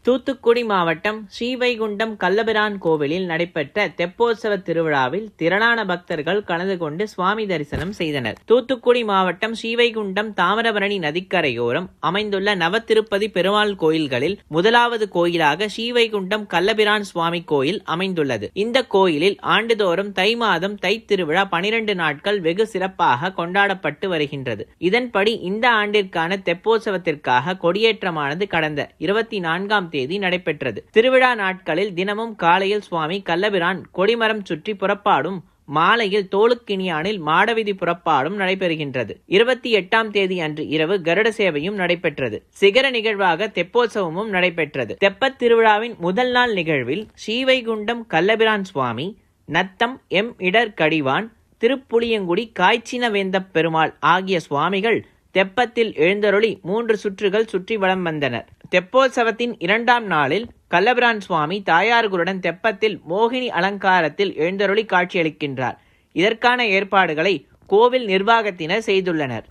தூத்துக்குடி மாவட்டம் ஸ்ரீவைகுண்டம் கள்ளபிரான் கோவிலில் நடைபெற்ற தெப்போற்சவ திருவிழாவில் திரளான பக்தர்கள் கலந்து கொண்டு சுவாமி தரிசனம் செய்தனர். தூத்துக்குடி மாவட்டம் ஸ்ரீவைகுண்டம் தாமிரபரணி நதிக்கரையோரம் அமைந்துள்ள நவத்திருப்பதி பெருமாள் கோயில்களில் முதலாவது கோயிலாக ஸ்ரீவைகுண்டம் கள்ளபிரான் சுவாமி கோயில் அமைந்துள்ளது. இந்த கோயிலில் ஆண்டுதோறும் தை மாதம் தை திருவிழா 12 நாட்கள் வெகு சிறப்பாக கொண்டாடப்பட்டு வருகின்றது. இதன்படி இந்த ஆண்டிற்கான தெப்போற்சவத்திற்காக கொடியேற்றமானது கடந்த 24ஆம் தேதி நடைபெற்றது. திருவிழா நாட்களில் தினமும் காலையில் சுவாமி கள்ளபிரான் கொடிமரம் சுற்றி புறப்பாடும், மாலையில் தோளுக்கிணியானில் மாடவீதி புறப்பாடும் நடைபெறுகின்றது. 28ஆம் தேதி அன்று இரவு கருட சேவையும் நடைபெற்றது. சிகர நிகழ்வாக தெப்போற்சவமும் நடைபெற்றது. தெப்பத் திருவிழாவின் முதல் நாள் நிகழ்வில் ஸ்ரீவைகுண்டம் கள்ளபிரான் சுவாமி, நத்தம் எம் இடர் கடிவான், திருப்புளியங்குடி காய்ச்சின வேந்தப் பெருமாள் ஆகிய சுவாமிகள் தெப்பத்தில் எழுந்தருளி 3 சுற்றுகள் சுற்றி வலம் வந்தனர். தெப்போற்சவத்தின் 2ஆம் நாளில் கள்ளபிரான் சுவாமி தாயார்களுடன் தெப்பத்தில் மோகினி அலங்காரத்தில் எழுந்தருளி காட்சியளிக்கின்றார். இதற்கான ஏற்பாடுகளை கோவில் நிர்வாகத்தினர் செய்துள்ளனர்.